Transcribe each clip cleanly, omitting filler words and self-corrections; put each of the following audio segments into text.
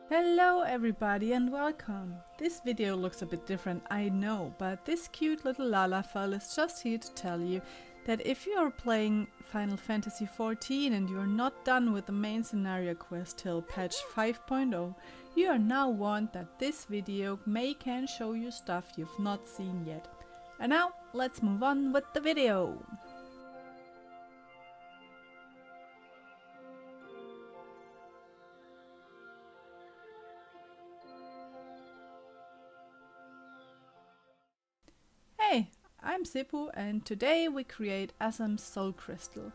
Hello everybody and welcome! This video looks a bit different, I know, but this cute little Lalafell is just here to tell you that if you are playing Final Fantasy XIV and you are not done with the main scenario quest till patch 5.0, you are now warned that this video can show you stuff you've not seen yet. And now, let's move on with the video! Hey, I'm Sepu and today we create Azems SOULCRYSTAL.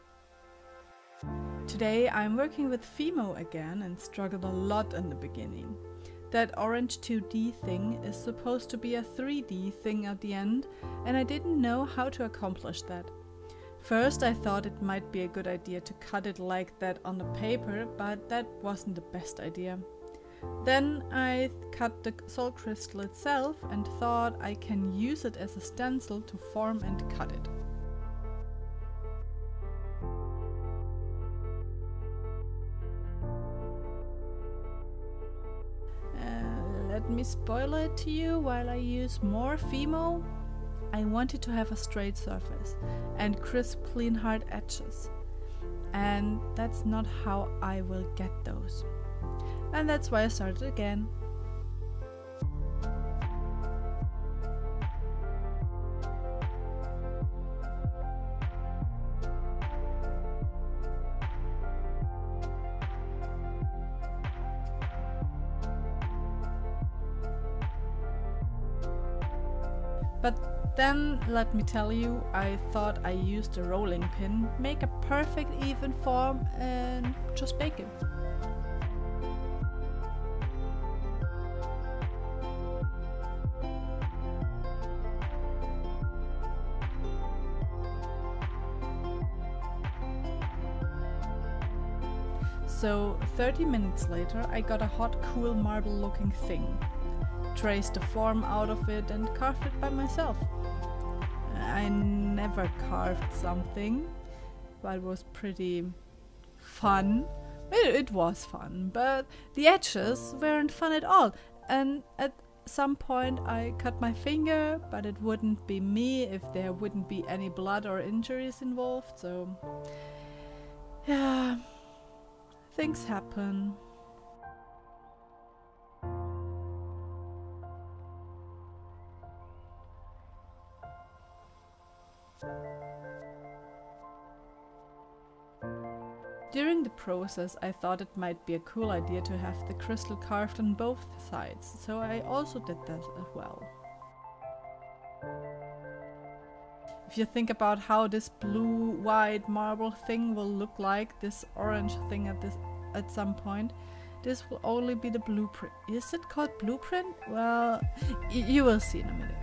Today I'm working with Fimo again and struggled a lot in the beginning. That orange 2D thing is supposed to be a 3D thing at the end and I didn't know how to accomplish that. First I thought it might be a good idea to cut it like that on the paper, but that wasn't the best idea. Then I cut the soul crystal itself and thought I can use it as a stencil to form and cut it. Let me spoil it to you while I use more Fimo. I wanted to have a straight surface and crisp clean hard edges. And that's not how I will get those. And that's why I started again. But then, let me tell you, I thought I used a rolling pin, make a perfect even form and just bake it. So 30 minutes later I got a hot, cool marble looking thing. Traced the form out of it and carved it by myself. I never carved something, but it was pretty fun. It was fun, but the edges weren't fun at all. And at some point I cut my finger, but it wouldn't be me if there wouldn't be any blood or injuries involved, so yeah. Things happen. During the process I thought it might be a cool idea to have the crystal carved on both sides, so I also did that as well. If you think about how this blue-white marble thing will look like, this orange thing at some point, this will only be the blueprint. Is it called blueprint? Well, you will see in a minute.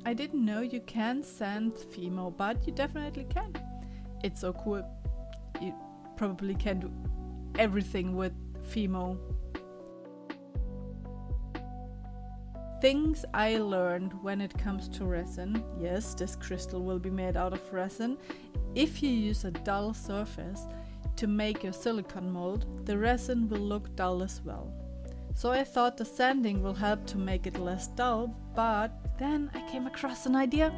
I didn't know you can sand Fimo, but you definitely can. It's so cool. You probably can do everything with Fimo. Things I learned when it comes to resin. Yes, this crystal will be made out of resin. If you use a dull surface to make your silicone mold, the resin will look dull as well. So I thought the sanding will help to make it less dull, but then I came across an idea.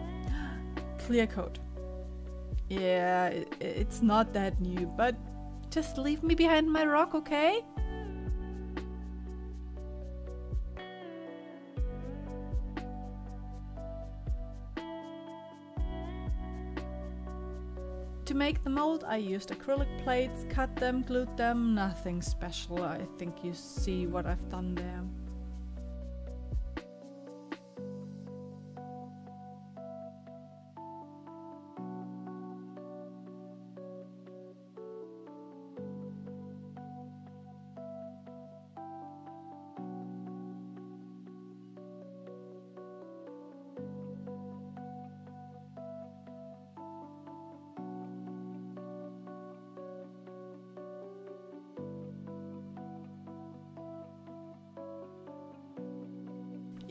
Clear coat. Yeah, it's not that new, but just leave me behind my rock, okay? To make the mold, I used acrylic plates, cut them, glued them, nothing special. I think you see what I've done there.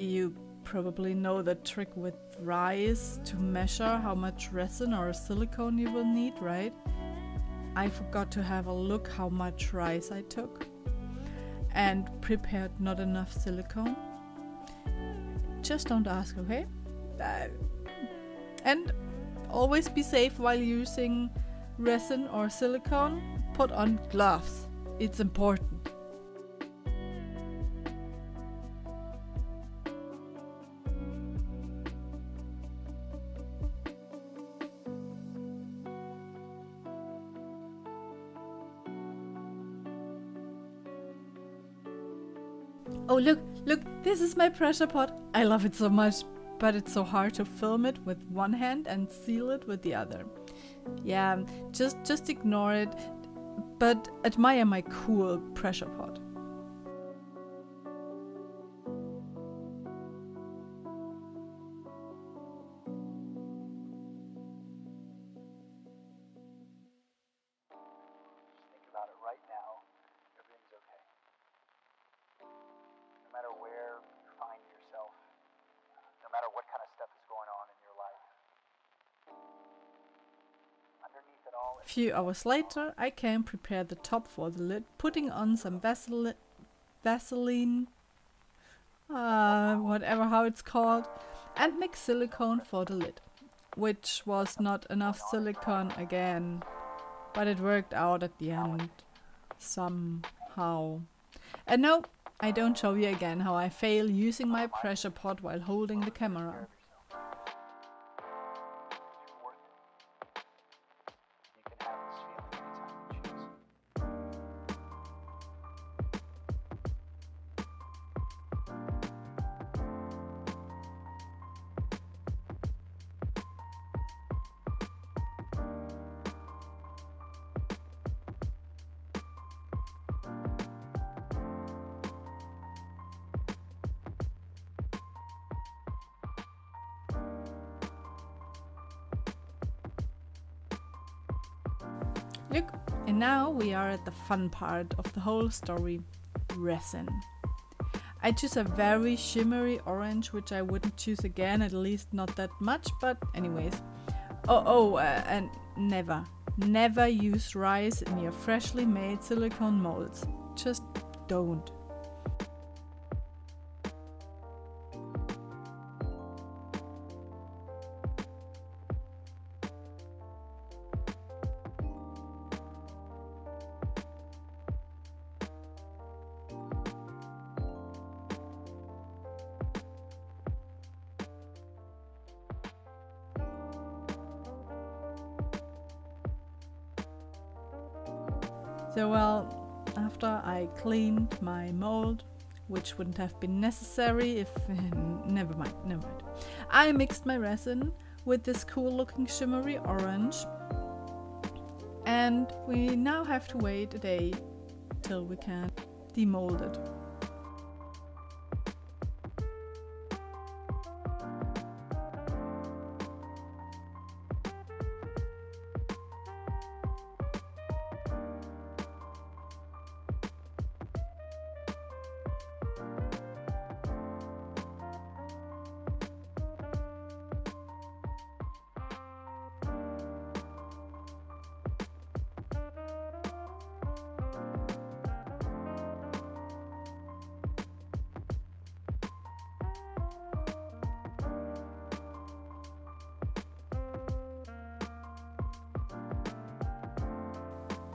You probably know the trick with rice to measure how much resin or silicone you will need, right? I forgot to have a look how much rice I took and prepared not enough silicone. Just don't ask, okay? And always be safe while using resin or silicone. Put on gloves. It's important. Oh look, this is my pressure pot. I love it so much, but it's so hard to film it with one hand and seal it with the other. Yeah, just ignore it, but admire my cool pressure pot. A few hours later, I came prepare the top for the lid, putting on some Vaseline, whatever how it's called, and mix silicone for the lid, which was not enough silicone again, but it worked out at the end, somehow. And no, I don't show you again how I fail using my pressure pot while holding the camera. Look, and now we are at the fun part of the whole story, resin. I choose a very shimmery orange, which I wouldn't choose again, at least not that much, but anyways. And never use rice in your freshly made silicone molds. Just don't. So well, after I cleaned my mold, which wouldn't have been necessary if... never mind. I mixed my resin with this cool looking shimmery orange, and we now have to wait a day till we can demold it.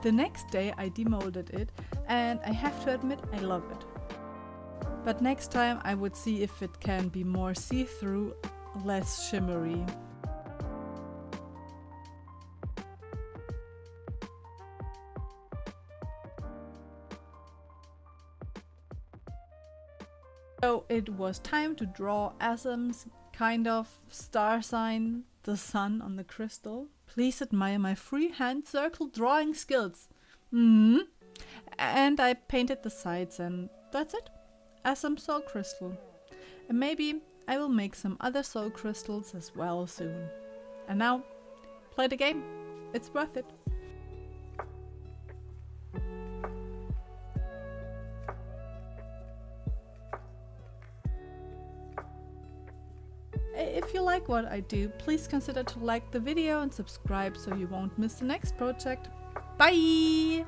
The next day I demolded it, and I have to admit I love it. But next time I would see if it can be more see-through, less shimmery. So it was time to draw Azems kind of star sign, the sun on the crystal. Please admire my freehand circle drawing skills. And I painted the sides, and that's it. Azems Soul Crystal. And maybe I will make some other soul crystals as well soon. And now, play the game. It's worth it. If you like what I do, please consider to like the video and subscribe so you won't miss the next project. Bye!